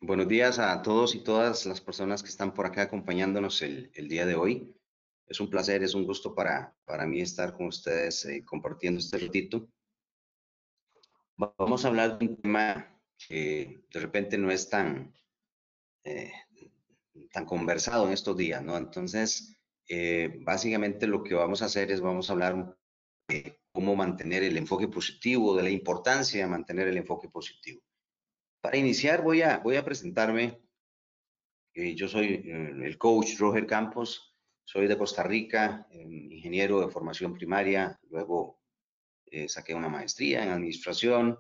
Buenos días a todos y todas las personas que están por acá acompañándonos el día de hoy. Es un placer, es un gusto para mí estar con ustedes compartiendo este ratito. Vamos a hablar de un tema que de repente no es eh, tan conversado en estos días, ¿no? Entonces, básicamente lo que vamos a hacer es vamos a hablar de cómo mantener el enfoque positivo, de la importancia de mantener el enfoque positivo. Para iniciar voy a presentarme. Yo soy el coach Roger Campos, soy de Costa Rica, ingeniero de formación primaria, luego saqué una maestría en administración,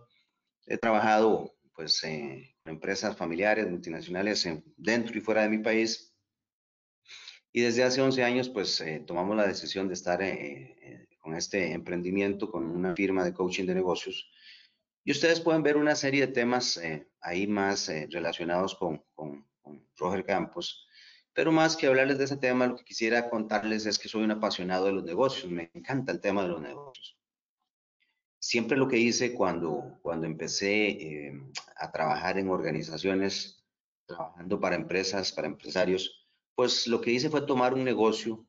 he trabajado pues con empresas familiares, multinacionales dentro y fuera de mi país y desde hace 11 años pues tomamos la decisión de estar con este emprendimiento, con una firma de coaching de negocios y ustedes pueden ver una serie de temas ahí más relacionados con Roger Campos. Pero más que hablarles de ese tema, lo que quisiera contarles es que soy un apasionado de los negocios. Me encanta el tema de los negocios. Siempre lo que hice cuando empecé a trabajar en organizaciones, trabajando para empresas, para empresarios, pues lo que hice fue tomar un negocio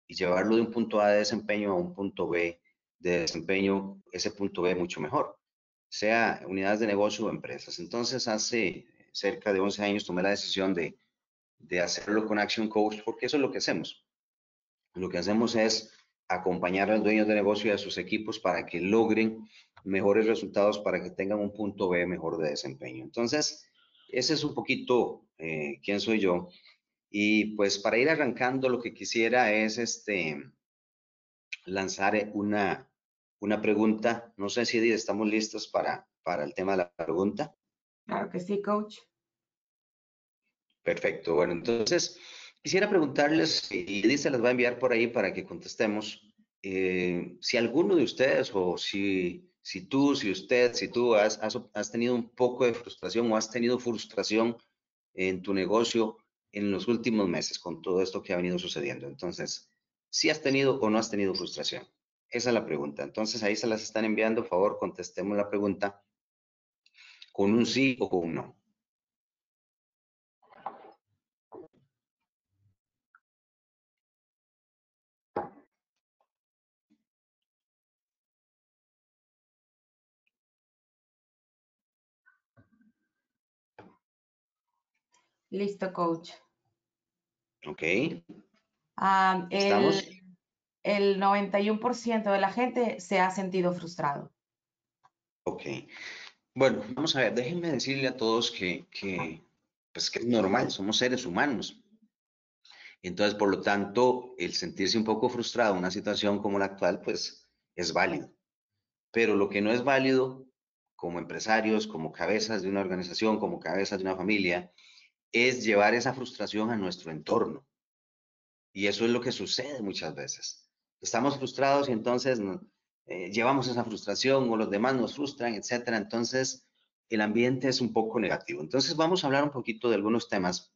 y llevarlo de un punto A de desempeño a un punto B de desempeño, ese punto B mucho mejor, sea unidades de negocio o empresas. Entonces, hace cerca de 11 años tomé la decisión de hacerlo con Action Coach, porque eso es lo que hacemos. Lo que hacemos es acompañar a los dueños de negocio y a sus equipos para que logren mejores resultados, para que tengan un punto B mejor de desempeño. Entonces, ese es un poquito quién soy yo. Y pues para ir arrancando, lo que quisiera es lanzar una pregunta. No sé si estamos listos para el tema de la pregunta. Claro que sí, coach. Perfecto. Bueno, entonces quisiera preguntarles, y Edith se las va a enviar por ahí para que contestemos, si alguno de ustedes o si tú has tenido un poco de frustración o has tenido frustración en tu negocio en los últimos meses con todo esto que ha venido sucediendo. Entonces, si has tenido o no has tenido frustración. Esa es la pregunta. Entonces, ahí se las están enviando. Por favor, contestemos la pregunta con un sí o con un no. Listo, coach. ¿Ok? ¿Estamos? El 91% de la gente se ha sentido frustrado. Ok. Bueno, vamos a ver, déjenme decirle a todos pues que es normal, somos seres humanos. Entonces, por lo tanto, el sentirse un poco frustrado en una situación como la actual, pues es válido. Pero lo que no es válido como empresarios, como cabezas de una organización, como cabezas de una familia, es llevar esa frustración a nuestro entorno. Y eso es lo que sucede muchas veces. Estamos frustrados y entonces llevamos esa frustración o los demás nos frustran, etcétera. Entonces, el ambiente es un poco negativo. Entonces, vamos a hablar un poquito de algunos temas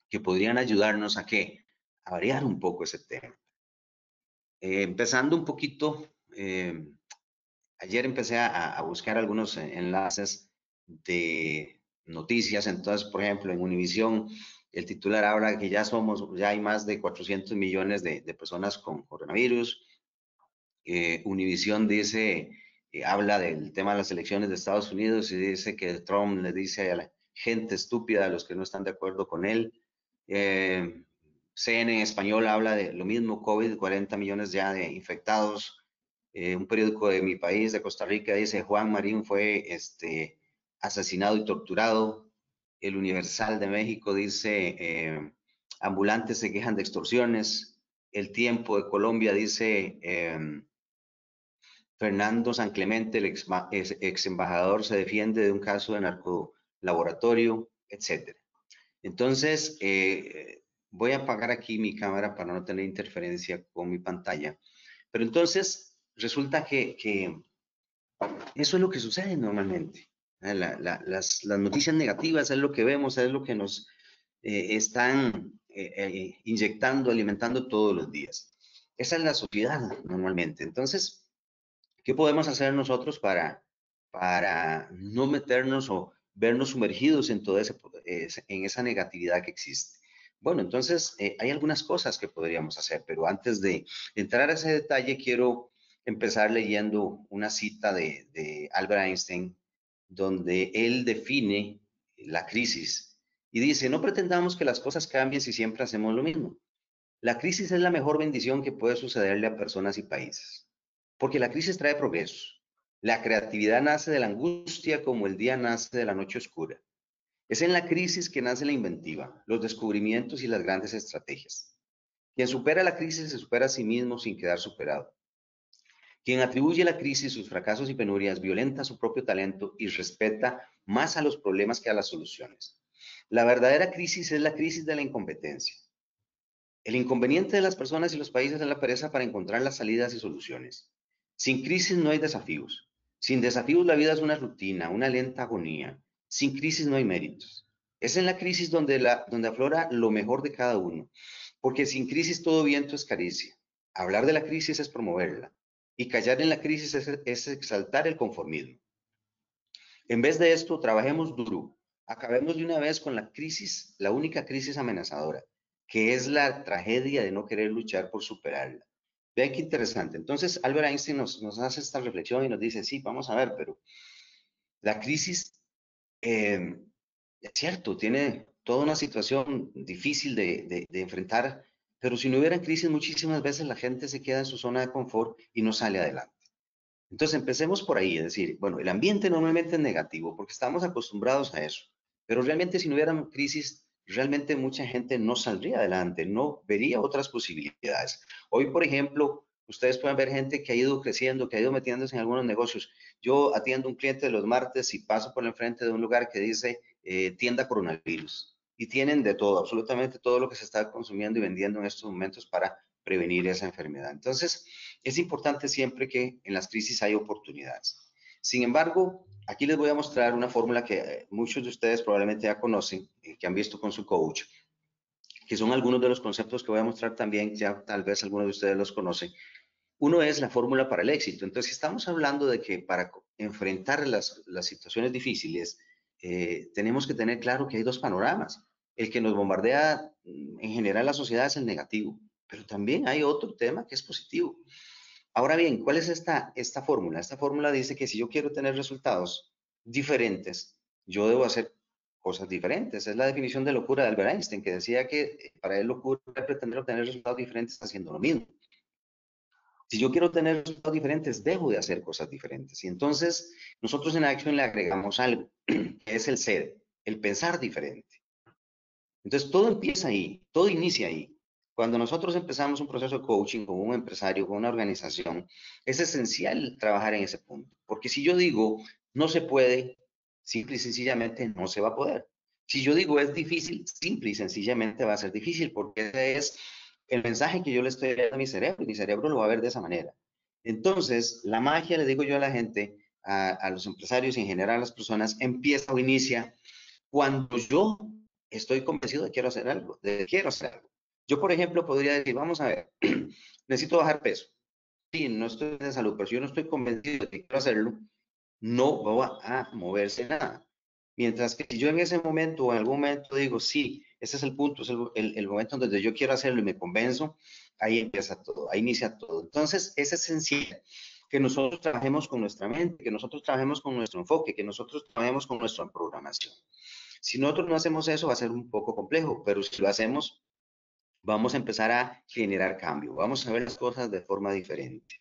que podrían ayudarnos a qué, a variar un poco ese tema. Empezando un poquito, ayer empecé a buscar algunos enlaces de noticias. Entonces, por ejemplo, en Univisión, el titular habla que ya hay más de 400 millones de personas con coronavirus. Univisión dice, habla del tema de las elecciones de Estados Unidos y dice que Trump le dice a la gente estúpida, a los que no están de acuerdo con él. CNN en español habla de lo mismo, COVID, 40 millones ya de infectados. Un periódico de mi país, de Costa Rica, dice Juan Marín fue asesinado y torturado. El Universal de México dice ambulantes se quejan de extorsiones. El Tiempo de Colombia dice Fernando San Clemente, el ex embajador, se defiende de un caso de narcolaboratorio, etc. Entonces, voy a apagar aquí mi cámara para no tener interferencia con mi pantalla. Pero entonces, resulta que eso es lo que sucede normalmente. Las noticias negativas es lo que vemos, es lo que nos están inyectando, alimentando todos los días. Esa es la sociedad normalmente. Entonces, ¿qué podemos hacer nosotros para no meternos vernos sumergidos en toda en esa negatividad que existe. Bueno, entonces hay algunas cosas que podríamos hacer, pero antes de entrar a ese detalle, quiero empezar leyendo una cita de Albert Einstein, donde él define la crisis y dice, no pretendamos que las cosas cambien si siempre hacemos lo mismo. La crisis es la mejor bendición que puede sucederle a personas y países, porque la crisis trae progreso. La creatividad nace de la angustia como el día nace de la noche oscura. Es en la crisis que nace la inventiva, los descubrimientos y las grandes estrategias. Quien supera la crisis se supera a sí mismo sin quedar superado. Quien atribuye a la crisis sus fracasos y penurias violenta su propio talento y respeta más a los problemas que a las soluciones. La verdadera crisis es la crisis de la incompetencia. El inconveniente de las personas y los países es la pereza para encontrar las salidas y soluciones. Sin crisis no hay desafíos. Sin desafíos la vida es una rutina, una lenta agonía. Sin crisis no hay méritos. Es en la crisis donde aflora lo mejor de cada uno, porque sin crisis todo viento es caricia. Hablar de la crisis es promoverla, y callar en la crisis es exaltar el conformismo. En vez de esto, trabajemos duro. Acabemos de una vez con la crisis, la única crisis amenazadora, que es la tragedia de no querer luchar por superarla. Vean qué interesante. Entonces, Albert Einstein nos hace esta reflexión y nos dice, sí, vamos a ver, pero la crisis, eh, es cierto, tiene toda una situación difícil de enfrentar, pero si no hubiera crisis, muchísimas veces la gente se queda en su zona de confort y no sale adelante. Entonces empecemos por ahí, es decir, bueno, el ambiente normalmente es negativo porque estamos acostumbrados a eso, pero realmente si no hubiera crisis, realmente mucha gente no saldría adelante, no vería otras posibilidades. Hoy, por ejemplo, ustedes pueden ver gente que ha ido creciendo, que ha ido metiéndose en algunos negocios. Yo atiendo a un cliente de los martes y paso por el frente de un lugar que dice tienda coronavirus y tienen de todo, absolutamente todo lo que se está consumiendo y vendiendo en estos momentos para prevenir esa enfermedad. Entonces, es importante siempre que en las crisis hay oportunidades. Sin embargo, aquí les voy a mostrar una fórmula que muchos de ustedes probablemente ya conocen, que han visto con su coach, que son algunos de los conceptos que voy a mostrar también, ya tal vez algunos de ustedes los conocen. Uno es la fórmula para el éxito. Entonces, si estamos hablando de que para enfrentar las situaciones difíciles, tenemos que tener claro que hay dos panoramas. El que nos bombardea en general la sociedad es el negativo, pero también hay otro tema que es positivo. Ahora bien, ¿cuál es esta fórmula? Esta fórmula dice que si yo quiero tener resultados diferentes, yo debo hacer cosas diferentes. Es la definición de locura de Albert Einstein, que decía que para él locura es pretender obtener resultados diferentes haciendo lo mismo. Si yo quiero tener resultados diferentes, debo de hacer cosas diferentes. Y entonces nosotros en Action le agregamos algo, que es el ser, el pensar diferente. Entonces todo empieza ahí, todo inicia ahí. Cuando nosotros empezamos un proceso de coaching con un empresario, con una organización, es esencial trabajar en ese punto. Porque si yo digo, no se puede, simple y sencillamente no se va a poder. Si yo digo es difícil, simple y sencillamente va a ser difícil, porque ese es el mensaje que yo le estoy dando a mi cerebro lo va a ver de esa manera. Entonces, la magia, le digo yo a la gente, a los empresarios y en general a las personas, empieza o inicia cuando yo estoy convencido de quiero hacer algo, de quiero hacer algo. Yo, por ejemplo, podría decir, vamos a ver, necesito bajar peso. Sí, no estoy de salud, pero si yo no estoy convencido de que quiero hacerlo, no va a moverse nada. Mientras que si yo en ese momento o en algún momento digo, sí, ese es el punto, es el momento donde yo quiero hacerlo y me convenzo, ahí empieza todo, ahí inicia todo. Entonces, es esencial que nosotros trabajemos con nuestra mente, que nosotros trabajemos con nuestro enfoque, que nosotros trabajemos con nuestra programación. Si nosotros no hacemos eso, va a ser un poco complejo, pero si lo hacemos, vamos a empezar a generar cambio, vamos a ver las cosas de forma diferente.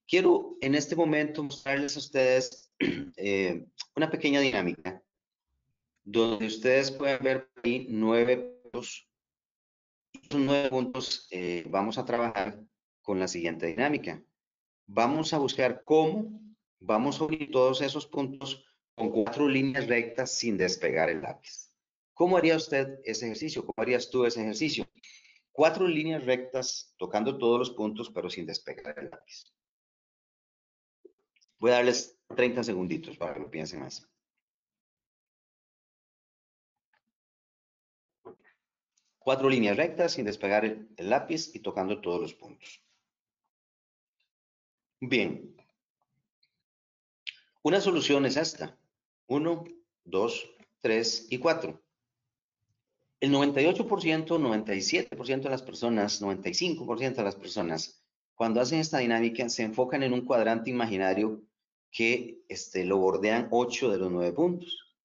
Quiero en este momento mostrarles a ustedes una pequeña dinámica donde ustedes pueden ver ahí 9 puntos. Estos 9 puntos vamos a trabajar con la siguiente dinámica. Vamos a buscar cómo vamos a unir todos esos puntos con 4 líneas rectas sin despegar el lápiz. ¿Cómo haría usted ese ejercicio? ¿Cómo harías tú ese ejercicio? 4 líneas rectas tocando todos los puntos pero sin despegar el lápiz. Voy a darles 30 segunditos para que lo piensen más. 4 líneas rectas sin despegar el lápiz y tocando todos los puntos. Bien, una solución es esta. 1, 2, 3 y 4. El 98%, 97% de las personas, 95% de las personas, cuando hacen esta dinámica, se enfocan en un cuadrante imaginario que lo bordean 8 de los 9 puntos.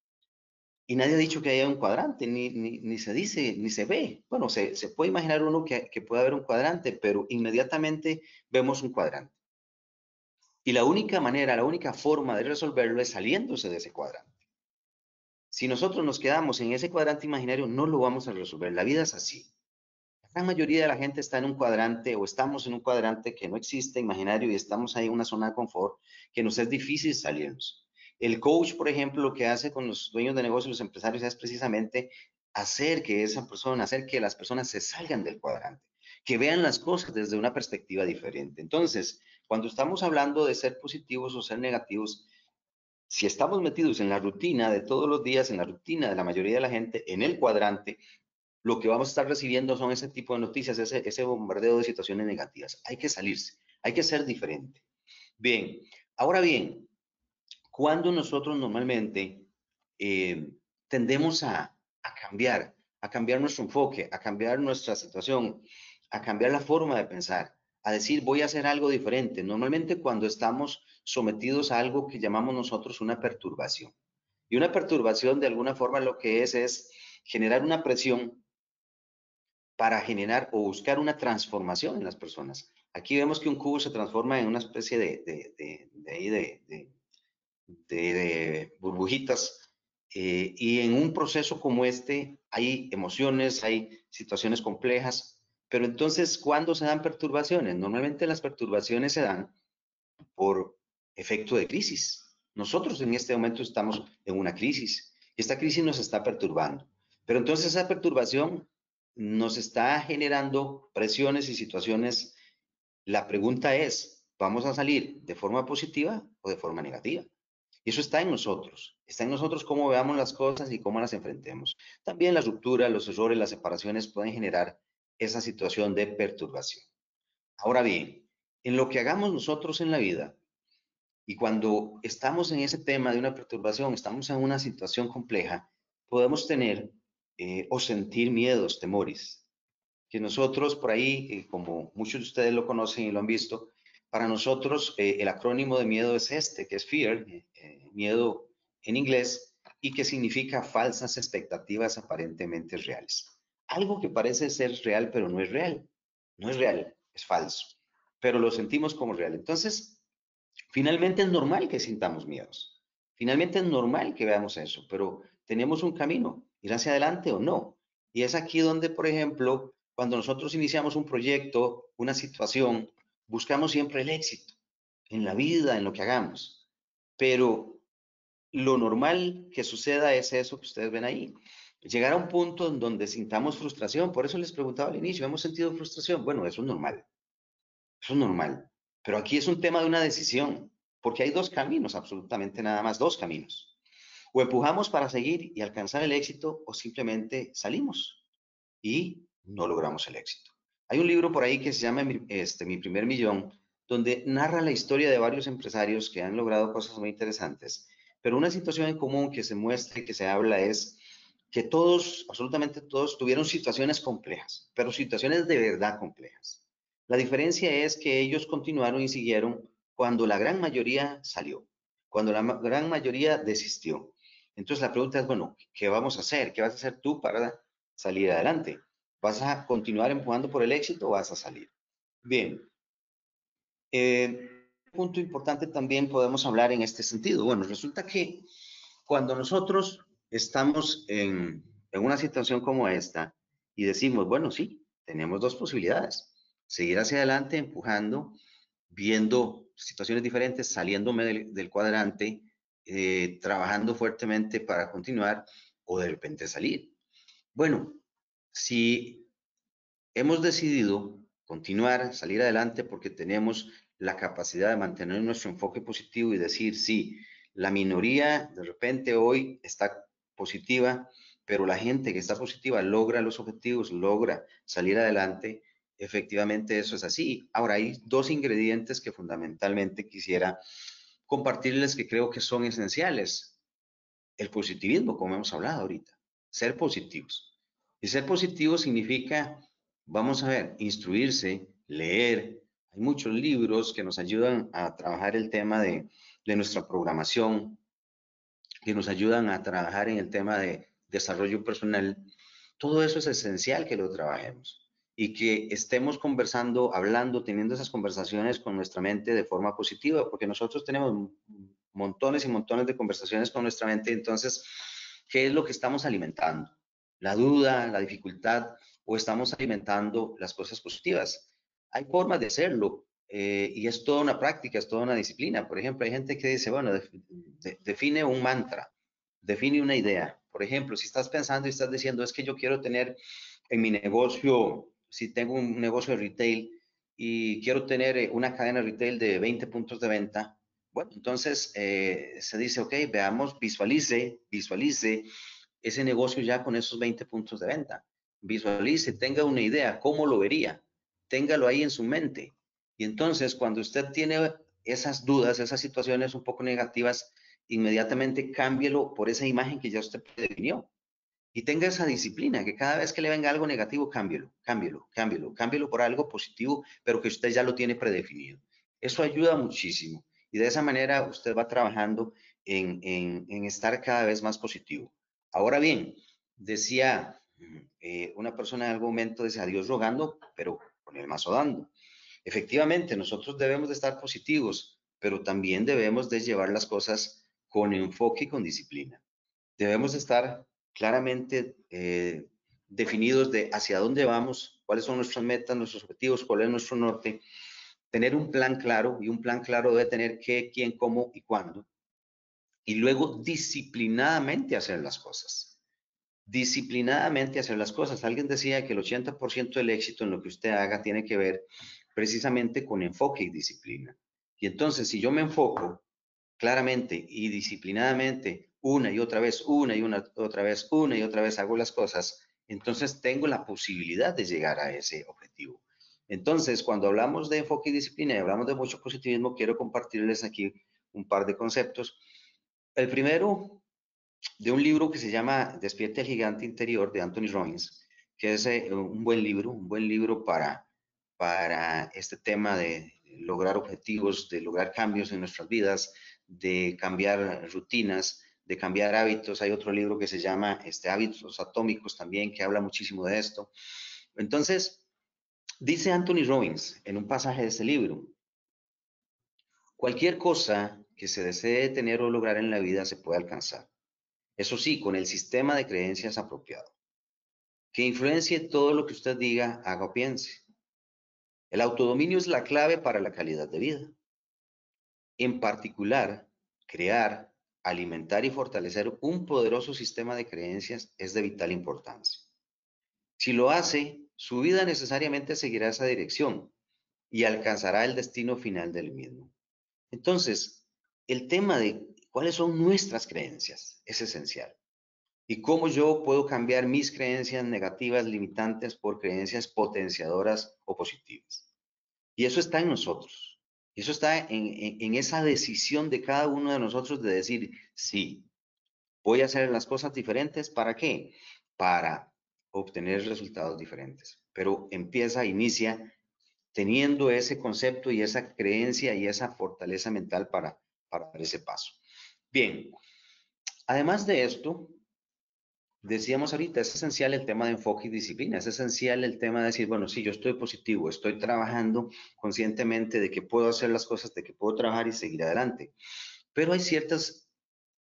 Y nadie ha dicho que haya un cuadrante, ni se dice, ni se ve. Bueno, se puede imaginar uno que puede haber un cuadrante, pero inmediatamente vemos un cuadrante. Y la única manera, la única forma de resolverlo es saliéndose de ese cuadrante. Si nosotros nos quedamos en ese cuadrante imaginario, no lo vamos a resolver. La vida es así. La gran mayoría de la gente está en un cuadrante o estamos en un cuadrante que no existe, imaginario, y estamos ahí en una zona de confort que nos es difícil salirnos. El coach, por ejemplo, lo que hace con los dueños de negocios, los empresarios, es precisamente hacer que esa persona, hacer que las personas se salgan del cuadrante, que vean las cosas desde una perspectiva diferente. Entonces, cuando estamos hablando de ser positivos o ser negativos, si estamos metidos en la rutina de todos los días, en la rutina de la mayoría de la gente, en el cuadrante, lo que vamos a estar recibiendo son ese tipo de noticias, ese bombardeo de situaciones negativas. Hay que salirse, hay que ser diferente. Bien, ahora bien, cuando nosotros normalmente eh, tendemos a cambiar nuestro enfoque, a cambiar nuestra situación, a cambiar la forma de pensar, a decir voy a hacer algo diferente, normalmente cuando estamos sometidos a algo que llamamos nosotros una perturbación. Y una perturbación de alguna forma lo que es generar una presión para generar o buscar una transformación en las personas. Aquí vemos que un cubo se transforma en una especie de burbujitas y en un proceso como este hay emociones, hay situaciones complejas, pero entonces, ¿cuándo se dan perturbaciones? Normalmente las perturbaciones se dan por efecto de crisis. Nosotros en este momento estamos en una crisis y esta crisis nos está perturbando. Pero entonces esa perturbación nos está generando presiones y situaciones. La pregunta es, ¿vamos a salir de forma positiva o de forma negativa? Y eso está en nosotros cómo veamos las cosas y cómo las enfrentemos. También la ruptura, los errores, las separaciones pueden generar esa situación de perturbación. Ahora bien, en lo que hagamos nosotros en la vida, y cuando estamos en ese tema de una perturbación, estamos en una situación compleja, podemos tener o sentir miedos, temores, que nosotros por ahí, como muchos de ustedes lo conocen y lo han visto, para nosotros el acrónimo de miedo es este, que es fear, miedo en inglés, y que significa falsas expectativas aparentemente reales. Algo que parece ser real, pero no es real. No es real, es falso, pero lo sentimos como real. Entonces, finalmente es normal que sintamos miedos. Finalmente es normal que veamos eso, pero tenemos un camino, ir hacia adelante o no. Y es aquí donde, por ejemplo, cuando nosotros iniciamos un proyecto, una situación, buscamos siempre el éxito en la vida, en lo que hagamos. Pero lo normal que suceda es eso que ustedes ven ahí. Llegar a un punto en donde sintamos frustración. Por eso les preguntaba al inicio, ¿hemos sentido frustración? Bueno, eso es normal. Eso es normal. Pero aquí es un tema de una decisión, porque hay dos caminos, absolutamente nada más, dos caminos. O empujamos para seguir y alcanzar el éxito, o simplemente salimos y no logramos el éxito. Hay un libro por ahí que se llama Mi primer millón, donde narra la historia de varios empresarios que han logrado cosas muy interesantes. Pero una situación en común que se muestra y que se habla es que todos, absolutamente todos, tuvieron situaciones complejas, pero situaciones de verdad complejas. La diferencia es que ellos continuaron y siguieron cuando la gran mayoría salió, cuando la gran mayoría desistió. Entonces la pregunta es, bueno, ¿qué vamos a hacer? ¿Qué vas a hacer tú para salir adelante? ¿Vas a continuar empujando por el éxito o vas a salir? Bien, punto importante también podemos hablar en este sentido. Bueno, resulta que cuando nosotros estamos en una situación como esta y decimos, bueno, sí, tenemos dos posibilidades, seguir hacia adelante empujando, viendo situaciones diferentes, saliéndome del cuadrante, trabajando fuertemente para continuar o de repente salir. Bueno, si hemos decidido continuar, salir adelante porque tenemos la capacidad de mantener nuestro enfoque positivo y decir, sí, la minoría de repente hoy está positiva, pero la gente que está positiva logra los objetivos, logra salir adelante. Efectivamente, eso es así. Ahora, hay dos ingredientes que fundamentalmente quisiera compartirles que creo que son esenciales. el positivismo, como hemos hablado ahorita, ser positivos. Y ser positivo significa, vamos a ver, instruirse, leer. Hay muchos libros que nos ayudan a trabajar el tema de nuestra programación, que nos ayudan a trabajar en el tema de desarrollo personal. Todo eso es esencial que lo trabajemos y que estemos conversando, hablando, teniendo esas conversaciones con nuestra mente de forma positiva, porque nosotros tenemos montones y montones de conversaciones con nuestra mente. Entonces, ¿qué es lo que estamos alimentando? ¿La duda, la dificultad o estamos alimentando las cosas positivas? Hay formas de hacerlo, y es toda una práctica, es toda una disciplina. Por ejemplo, hay gente que dice, bueno, define un mantra, define una idea. Por ejemplo, si estás pensando y estás diciendo, es que yo quiero tener en mi negocio, si tengo un negocio de retail y quiero tener una cadena de retail de 20 puntos de venta, bueno, entonces se dice, ok, veamos, visualice ese negocio ya con esos 20 puntos de venta. Visualice, tenga una idea, cómo lo vería, téngalo ahí en su mente. Y entonces, cuando usted tiene esas dudas, esas situaciones un poco negativas, inmediatamente cámbielo por esa imagen que ya usted definió. Y tenga esa disciplina, que cada vez que le venga algo negativo, cámbielo por algo positivo, pero que usted ya lo tiene predefinido. Eso ayuda muchísimo. Y de esa manera usted va trabajando en estar cada vez más positivo. Ahora bien, decía una persona en algún momento, decía, a Dios rogando, pero con el mazo dando. Efectivamente, nosotros debemos de estar positivos, pero también debemos de llevar las cosas con enfoque y con disciplina. Debemos estar claramente definidos de hacia dónde vamos, cuáles son nuestras metas, nuestros objetivos, cuál es nuestro norte, tener un plan claro, y un plan claro debe tener qué, quién, cómo y cuándo, y luego disciplinadamente hacer las cosas. Disciplinadamente hacer las cosas. Alguien decía que el 80% del éxito en lo que usted haga tiene que ver precisamente con enfoque y disciplina. Y entonces, si yo me enfoco claramente y disciplinadamente una y otra vez, una y otra vez hago las cosas, entonces tengo la posibilidad de llegar a ese objetivo. Entonces, cuando hablamos de enfoque y disciplina y hablamos de mucho positivismo, quiero compartirles aquí un par de conceptos. El primero, de un libro que se llama Despierte el gigante interior de Anthony Robbins, que es un buen libro para este tema de lograr objetivos, de lograr cambios en nuestras vidas, de cambiar rutinas, de cambiar hábitos. Hay otro libro que se llama Hábitos Atómicos también, que habla muchísimo de esto. Entonces, dice Anthony Robbins en un pasaje de este libro, cualquier cosa que se desee tener o lograr en la vida se puede alcanzar. Eso sí, con el sistema de creencias apropiado, que influencie todo lo que usted diga, haga o piense. El autodominio es la clave para la calidad de vida. En particular, crear, alimentar y fortalecer un poderoso sistema de creencias es de vital importancia. Si lo hace, su vida necesariamente seguirá esa dirección y alcanzará el destino final del mismo. Entonces, el tema de cuáles son nuestras creencias es esencial. Y cómo yo puedo cambiar mis creencias negativas, limitantes, por creencias potenciadoras o positivas. Y eso está en nosotros. Y eso está en esa decisión de cada uno de nosotros de decir, sí, voy a hacer las cosas diferentes. ¿Para qué? Para obtener resultados diferentes. Pero inicia teniendo ese concepto y esa creencia y esa fortaleza mental para dar ese paso. Bien, además de esto, decíamos ahorita, es esencial el tema de enfoque y disciplina, es esencial el tema de decir, bueno, sí, yo estoy positivo, estoy trabajando conscientemente de que puedo hacer las cosas, de que puedo trabajar y seguir adelante. Pero hay ciertos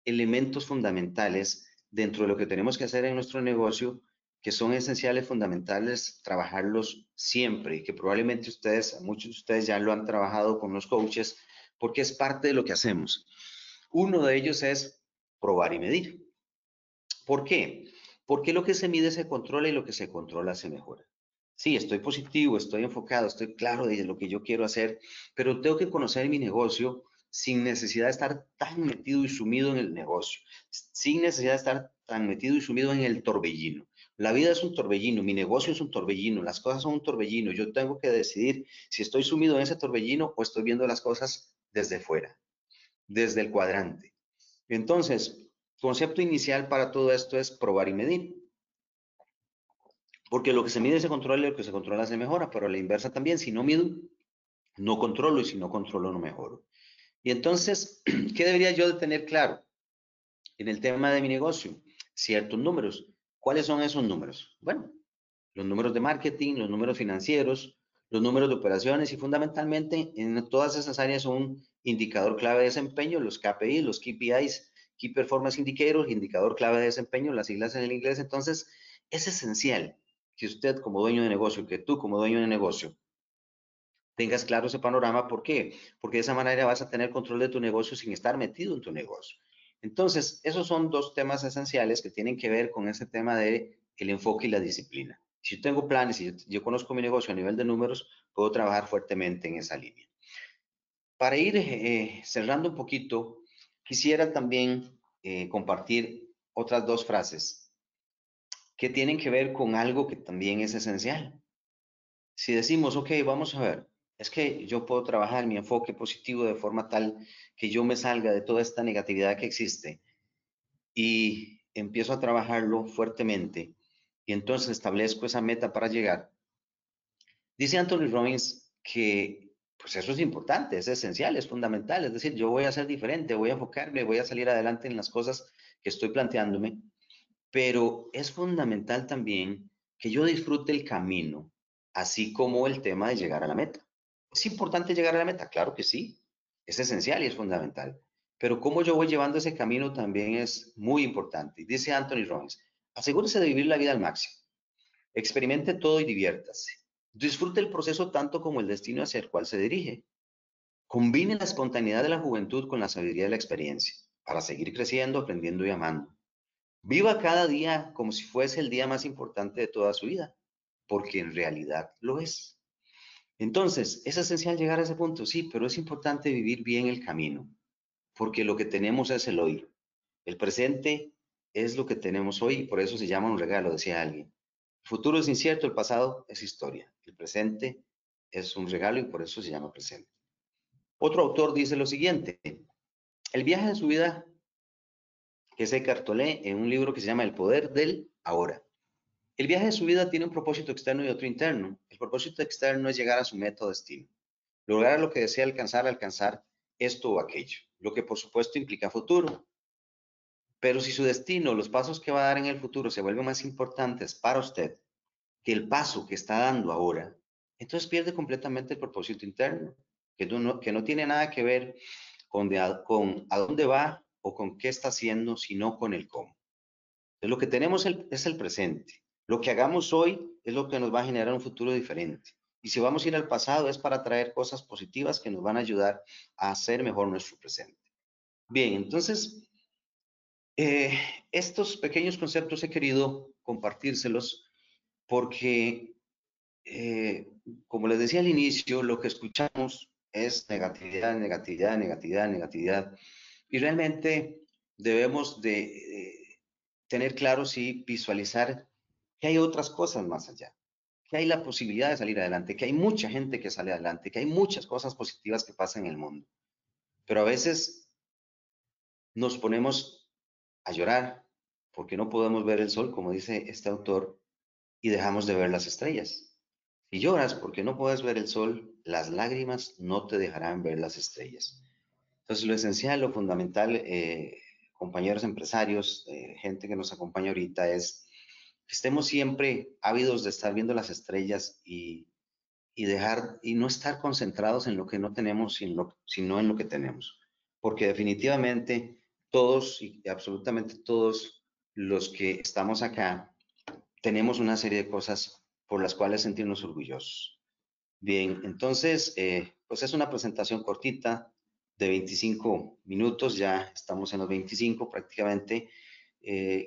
elementos fundamentales dentro de lo que tenemos que hacer en nuestro negocio que son esenciales, fundamentales, trabajarlos siempre y que probablemente muchos de ustedes ya lo han trabajado con los coaches porque es parte de lo que hacemos. Uno de ellos es probar y medir. ¿Por qué? Porque lo que se mide se controla y lo que se controla se mejora. Sí, estoy positivo, estoy enfocado, estoy claro de lo que yo quiero hacer, pero tengo que conocer mi negocio sin necesidad de estar tan metido y sumido en el negocio, sin necesidad de estar tan metido y sumido en el torbellino. La vida es un torbellino, mi negocio es un torbellino, las cosas son un torbellino. Yo tengo que decidir si estoy sumido en ese torbellino o estoy viendo las cosas desde fuera, desde el cuadrante. Entonces, concepto inicial para todo esto es probar y medir. Porque lo que se mide se controla y lo que se controla se mejora, pero a la inversa también, si no mido, no controlo y si no controlo, no mejoro. Y entonces, ¿qué debería yo de tener claro en el tema de mi negocio? Ciertos números. ¿Cuáles son esos números? Bueno, los números de marketing, los números financieros, los números de operaciones y fundamentalmente en todas esas áreas un indicador clave de desempeño, los KPI, los KPIs, Key Performance Indicators, indicador clave de desempeño, las siglas en el inglés. Entonces, es esencial que usted como dueño de negocio, que tú como dueño de negocio, tengas claro ese panorama. ¿Por qué? Porque de esa manera vas a tener control de tu negocio sin estar metido en tu negocio. Entonces, esos son dos temas esenciales que tienen que ver con ese tema de el enfoque y la disciplina. Si yo tengo planes y yo conozco mi negocio a nivel de números, puedo trabajar fuertemente en esa línea. Para ir cerrando un poquito, quisiera también compartir otras dos frases que tienen que ver con algo que también es esencial. Si decimos, ok, vamos a ver, es que yo puedo trabajar mi enfoque positivo de forma tal que yo me salga de toda esta negatividad que existe y empiezo a trabajarlo fuertemente y entonces establezco esa meta para llegar. Dice Anthony Robbins que pues eso es importante, es esencial, es fundamental, es decir, yo voy a ser diferente, voy a enfocarme, voy a salir adelante en las cosas que estoy planteándome, pero es fundamental también que yo disfrute el camino, así como el tema de llegar a la meta. ¿Es importante llegar a la meta? Claro que sí, es esencial y es fundamental. Pero cómo yo voy llevando ese camino también es muy importante. Dice Anthony Robbins, asegúrese de vivir la vida al máximo. Experimente todo y diviértase. Disfrute el proceso tanto como el destino hacia el cual se dirige. Combine la espontaneidad de la juventud con la sabiduría de la experiencia para seguir creciendo, aprendiendo y amando. Viva cada día como si fuese el día más importante de toda su vida, porque en realidad lo es. Entonces, ¿es esencial llegar a ese punto? Sí, pero es importante vivir bien el camino, porque lo que tenemos es el hoy. El presente es lo que tenemos hoy y por eso se llama un regalo, decía alguien. El futuro es incierto, el pasado es historia. El presente es un regalo y por eso se llama presente. Otro autor dice lo siguiente, el viaje de su vida, que es Eckhart Tolle, en un libro que se llama El poder del ahora. El viaje de su vida tiene un propósito externo y otro interno. El propósito externo es llegar a su meta o destino, lograr lo que desea alcanzar, alcanzar esto o aquello, lo que por supuesto implica futuro. Pero si su destino, los pasos que va a dar en el futuro se vuelven más importantes para usted que el paso que está dando ahora, entonces pierde completamente el propósito interno, que no tiene nada que ver con a dónde va o con qué está haciendo, sino con el cómo. Entonces, lo que tenemos es el presente. Lo que hagamos hoy es lo que nos va a generar un futuro diferente. Y si vamos a ir al pasado es para traer cosas positivas que nos van a ayudar a hacer mejor nuestro presente. Bien, entonces, eh, estos pequeños conceptos he querido compartírselos porque, como les decía al inicio, lo que escuchamos es negatividad, negatividad, negatividad, negatividad. Y realmente debemos de tener claros y visualizar que hay otras cosas más allá, que hay la posibilidad de salir adelante, que hay mucha gente que sale adelante, que hay muchas cosas positivas que pasan en el mundo. Pero a veces nos ponemos a llorar porque no podemos ver el sol, como dice este autor, y dejamos de ver las estrellas. Si lloras porque no puedes ver el sol, las lágrimas no te dejarán ver las estrellas. Entonces, lo esencial, lo fundamental, compañeros empresarios, gente que nos acompaña ahorita, es que estemos siempre ávidos de estar viendo las estrellas y dejar y no estar concentrados en lo que no tenemos, sino en lo que tenemos. Porque definitivamente todos y absolutamente todos los que estamos acá tenemos una serie de cosas por las cuales sentirnos orgullosos. Bien, entonces, pues es una presentación cortita de 25 minutos, ya estamos en los 25 prácticamente.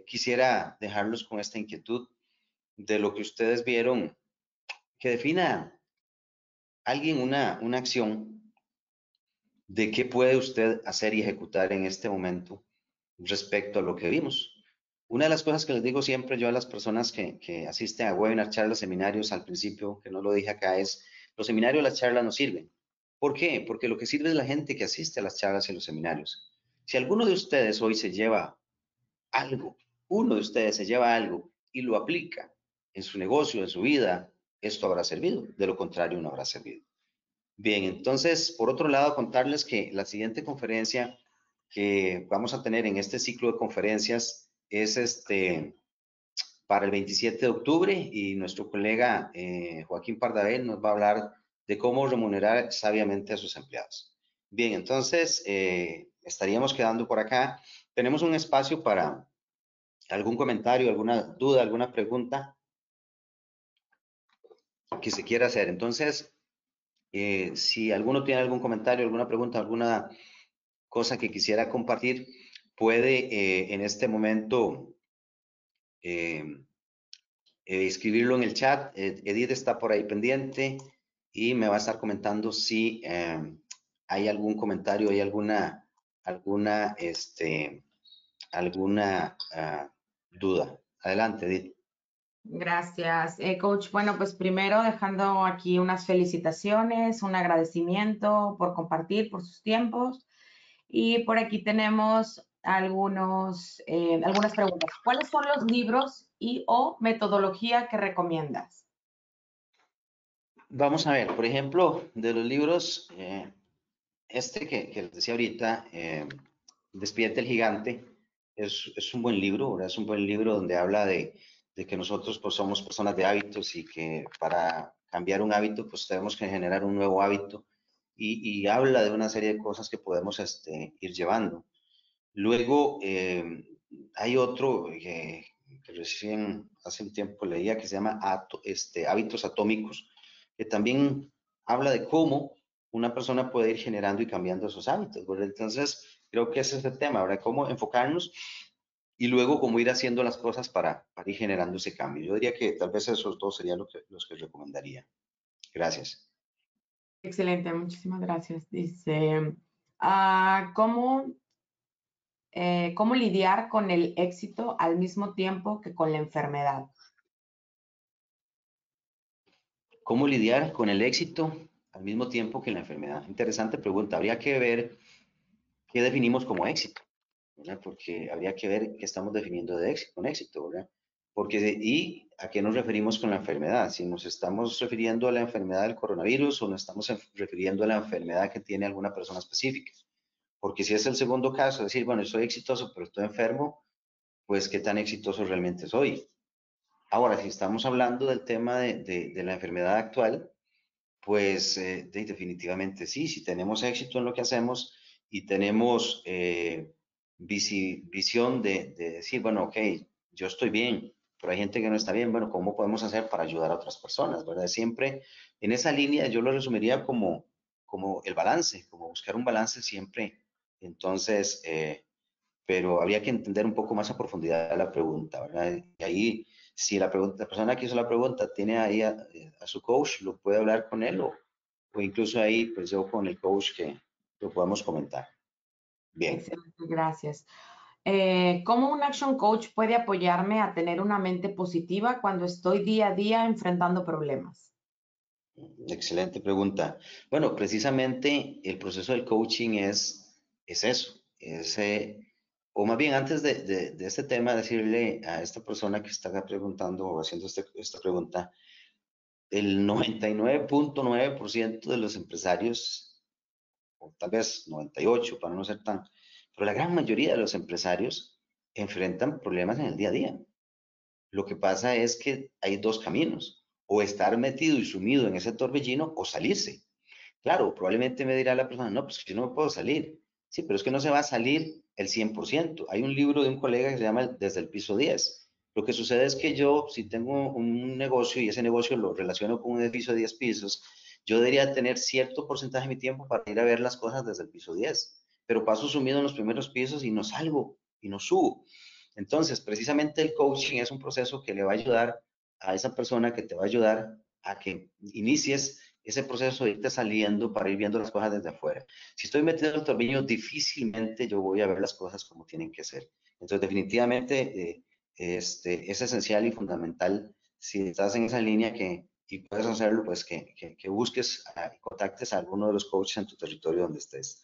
Quisiera dejarlos con esta inquietud de lo que ustedes vieron, que defina alguien una acción de qué puede usted hacer y ejecutar en este momento respecto a lo que vimos. Una de las cosas que les digo siempre yo a las personas que asisten a webinars, charlas, seminarios al principio, que no lo dije acá, es los seminarios, las charlas no sirven. ¿Por qué? Porque lo que sirve es la gente que asiste a las charlas y los seminarios. Si alguno de ustedes hoy se lleva algo, uno de ustedes se lleva algo y lo aplica en su negocio, en su vida, esto habrá servido. De lo contrario, no habrá servido. Bien, entonces, por otro lado, contarles que la siguiente conferencia que vamos a tener en este ciclo de conferencias es para el 27 de octubre y nuestro colega Joaquín Pardavel nos va a hablar de cómo remunerar sabiamente a sus empleados. Bien, entonces estaríamos quedando por acá. Tenemos un espacio para algún comentario, alguna duda, alguna pregunta que se quiera hacer. Entonces, si alguno tiene algún comentario, alguna pregunta, alguna cosa que quisiera compartir, puede en este momento eh, escribirlo en el chat. Edith está por ahí pendiente y me va a estar comentando si hay algún comentario, hay alguna duda. Adelante, Edith. Gracias, coach. Bueno, pues primero dejando aquí unas felicitaciones, un agradecimiento por compartir, por sus tiempos. Y por aquí tenemos algunas preguntas. ¿Cuáles son los libros y o metodología que recomiendas? Vamos a ver, por ejemplo, de los libros, que les decía ahorita, Despídete el gigante, es un buen libro, ¿verdad? Es un buen libro donde habla de que nosotros pues somos personas de hábitos y que para cambiar un hábito pues tenemos que generar un nuevo hábito y habla de una serie de cosas que podemos ir llevando. Luego hay otro que recién hace un tiempo leía que se llama Hábitos Atómicos, que también habla de cómo una persona puede ir generando y cambiando esos hábitos, ¿verdad? Entonces, creo que ese es el tema, ¿verdad? Cómo enfocarnos y luego cómo ir haciendo las cosas para ir generando ese cambio. Yo diría que tal vez esos dos serían los que recomendaría. Gracias. Excelente, muchísimas gracias. Dice, ¿cómo lidiar con el éxito al mismo tiempo que con la enfermedad? ¿Cómo lidiar con el éxito al mismo tiempo que la enfermedad? Interesante pregunta. Habría que ver qué definimos como éxito, ¿verdad? Porque habría que ver qué estamos definiendo de éxito, con éxito, ¿verdad? Y a qué nos referimos con la enfermedad. Si nos estamos refiriendo a la enfermedad del coronavirus o nos estamos refiriendo a la enfermedad que tiene alguna persona específica. Porque si es el segundo caso, decir, bueno, soy exitoso, pero estoy enfermo, pues qué tan exitoso realmente soy. Ahora, si estamos hablando del tema de la enfermedad actual, pues definitivamente sí, si tenemos éxito en lo que hacemos y tenemos visión de decir, bueno, ok, yo estoy bien, pero hay gente que no está bien, bueno, ¿cómo podemos hacer para ayudar a otras personas, verdad? Siempre en esa línea yo lo resumiría como el balance, como buscar un balance siempre. Entonces, pero habría que entender un poco más a profundidad la pregunta, ¿verdad? Y ahí, si la persona que hizo la pregunta tiene ahí a su coach, lo puede hablar con él o incluso ahí, pues yo con el coach que lo podemos comentar. Bien, Excelente, gracias. ¿Cómo un action coach puede apoyarme a tener una mente positiva cuando estoy día a día enfrentando problemas? excelente pregunta. Bueno, precisamente el proceso del coaching es eso, o más bien antes de este tema, decirle a esta persona que está preguntando o haciendo esta pregunta, el 99.9% de los empresarios, o tal vez 98 para no ser tan, pero la gran mayoría de los empresarios enfrentan problemas en el día a día. Lo que pasa es que hay dos caminos, o estar metido y sumido en ese torbellino o salirse. Claro, probablemente me dirá la persona, no, pues que yo no me puedo salir. Sí, pero es que no se va a salir el 100%. Hay un libro de un colega que se llama Desde el piso 10. Lo que sucede es que yo, si tengo un negocio y ese negocio lo relaciono con un edificio de 10 pisos, yo debería tener cierto porcentaje de mi tiempo para ir a ver las cosas desde el piso 10. Pero paso sumido en los primeros pisos y no salgo y no subo. Entonces, precisamente el coaching es un proceso que le va a ayudar a esa persona, que te va a ayudar a que inicies ese proceso de irte saliendo para ir viendo las cosas desde afuera. Si estoy metido en el torbellino, difícilmente yo voy a ver las cosas como tienen que ser. Entonces, definitivamente es esencial y fundamental, si estás en esa línea y puedes hacerlo, pues que busques y contactes a alguno de los coaches en tu territorio donde estés.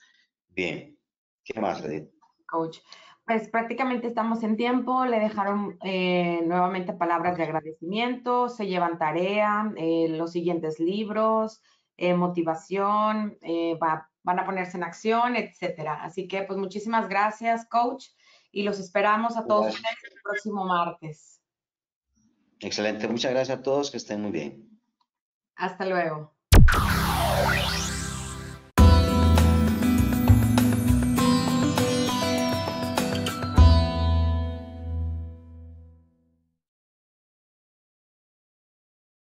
Bien, ¿qué más, Edith? Coach. Pues prácticamente estamos en tiempo, le dejaron nuevamente palabras de agradecimiento, se llevan tarea, los siguientes libros, motivación, van a ponerse en acción, etcétera. Así que pues muchísimas gracias, coach, y los esperamos a todos Gracias. ustedes el próximo martes. Excelente, muchas gracias a todos, que estén muy bien. Hasta luego.